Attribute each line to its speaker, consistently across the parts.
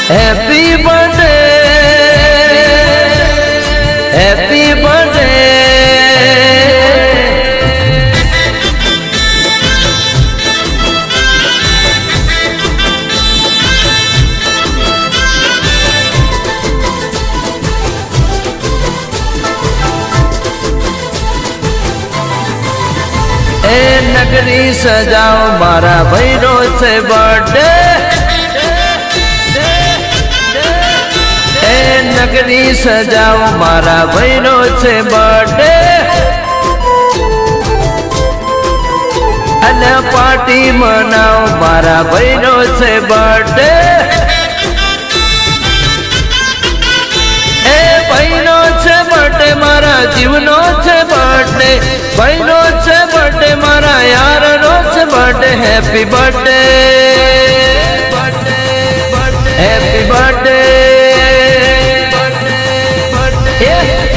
Speaker 1: Happy birthday happy birthday. ए नगरी सजाओ मारा भैरो से बर्थडे। ए नगरी सजाओ मारा भैरो से बर्थडे। अने पार्टी मनाओ मारा भैरो से बर्थडे। ए भैरो से बर्थडे मारा जीवनो से बर्थडे। भैरो से बर्थडे मारा यार रोज बर्थडे। Happy birthday happy birthday.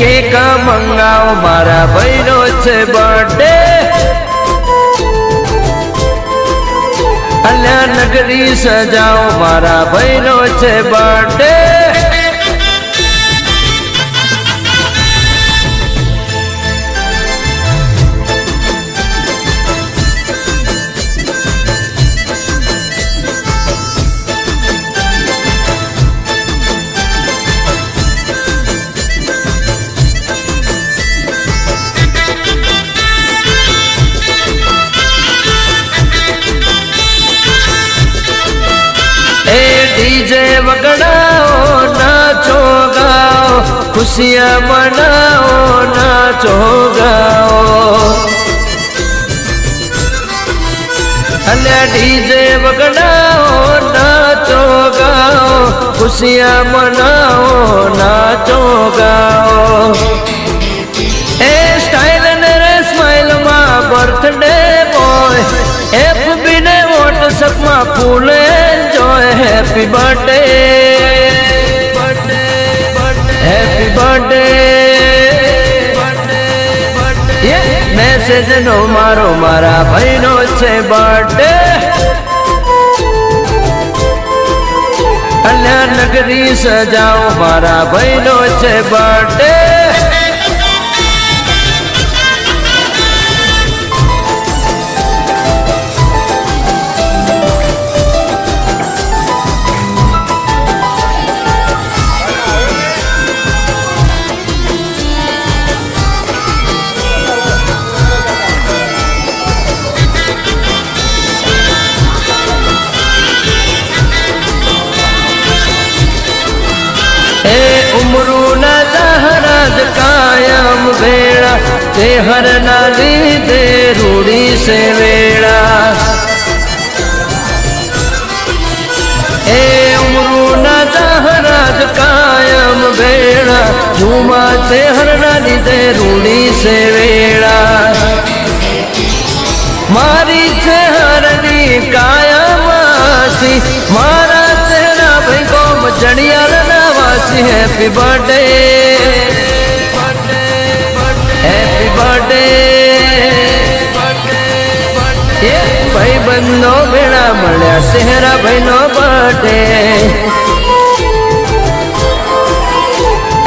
Speaker 1: Cake मंगाओ मारा भैरो से बर्थडे। अल्लाह नगरी सजाओ मारा भैरो से बर्थडे। डीजे वगड़ाओ नाचो गाओ खुशियाँ मनाओ नाचो गाओ। अल्लाह डीजे वगड़ाओ नाचो गाओ खुशियाँ मनाओ नाचो गाओ। ए स्टाइल ने स्माइल मा बर्थडे बॉय। एफबी ने व्हाट्सएप मा full enjoy. Happy birthday happy birthday. ये मैसेज नो मारो मारा भैरो से बर्थडे। अल्लाह नगरी सजाओ मारा भैरो से बर्थडे। उमरू न जहराज कायम बेड़ा तेहर नाली दे रूड़ी से वेड़ा। ए उमरू न जहराज कायम बेड़ा झूमा तेहर नाली दे रूड़ी से वेड़ा। मारी चेहरनी कायम आसी मारा चेहरा भाई को जड़िया नवासी। Happy birthday happy birthday. ये भाई बंदो बेड़ा मल्या चेहरा भाई नो बर्थडे।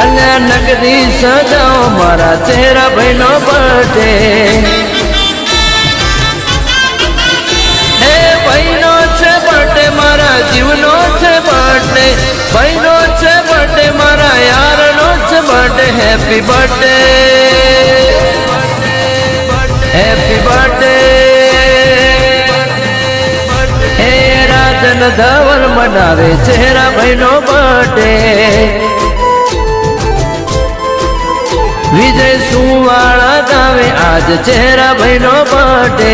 Speaker 1: अल्लाह नगरी सजाओ मारा चेहरा भाई नो बर्थडे। भैरो से बर्थडे मारा जीवनो से बर्थडे। भैरो से बर्थडे मारा यार नो से birthday. Happy birthday happy birthday. हे राजन धवल मनावे चेहरा भैरो बर्थडे। विजय सुवाड़ा गावे आज चेहरा भैरो बर्थडे।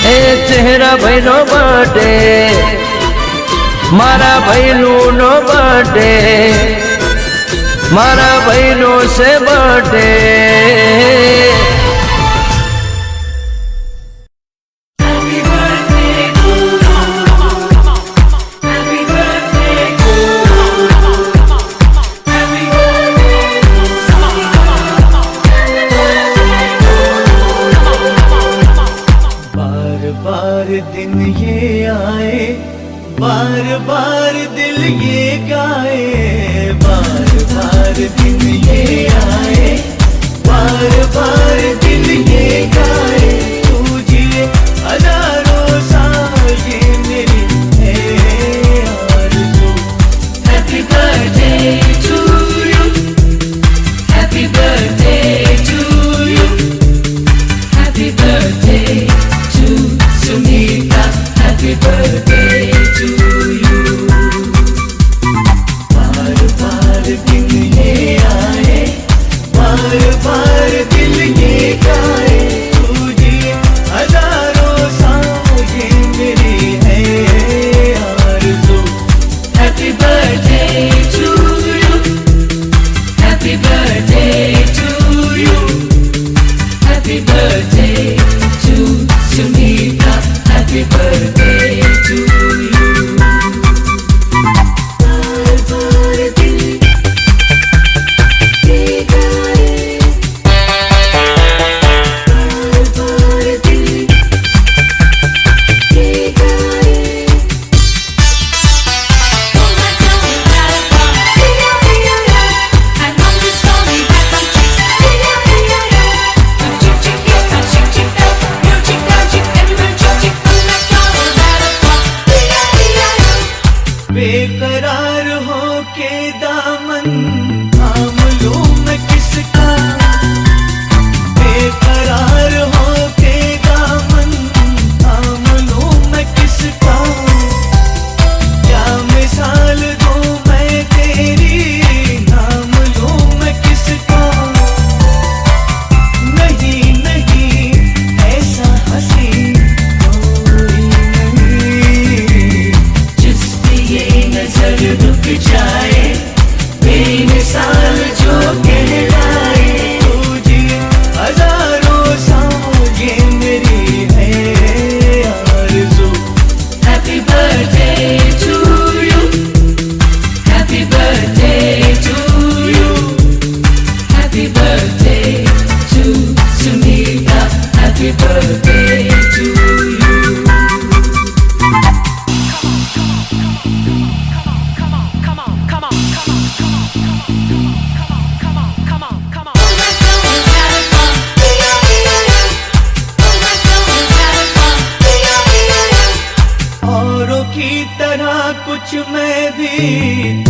Speaker 1: ए चेहरा भैरो बर्थडे मारा भैलू नो बर्थडे। मारा भैलो से बर्थडे।
Speaker 2: दिन ये आए दिन ये आए, बार बार दिल ये गाए, तू जिए हजारों साल, ये मेरी है आरज़ू। Happy birthday to you, happy birthday to you, happy birthday to Sunita, happy birthday to you। बार बार दिन ये आए, बार बार दिल ये गाए, तू जिए हजारों साल, ये मेरी है आरज़ू। Happy birthday to you, happy birthday to you, happy birthday to Sunita, happy birthday to you। बार बार दिल ये गाए, बार बार दिल ये गाए। बेकरार हो के दामन थाम लूं मैं किसका, बेकरार हो के दामन थाम लूं मैं किसका, क्या मिसाल दूं मैं तेरी, नाम लूं मैं किसका। नहीं नहीं ऐसा हंसी कोई नहीं, जिस पे ये नजर रुक जाए, बेमिसाल जो कहलाए, तू जिए हजारों साल, ये मेरी है आरज़ू। Happy birthday to you, happy birthday to you, happy birthday to Sunita, happy birthday to you। औरों की तरह कुछ मैं भी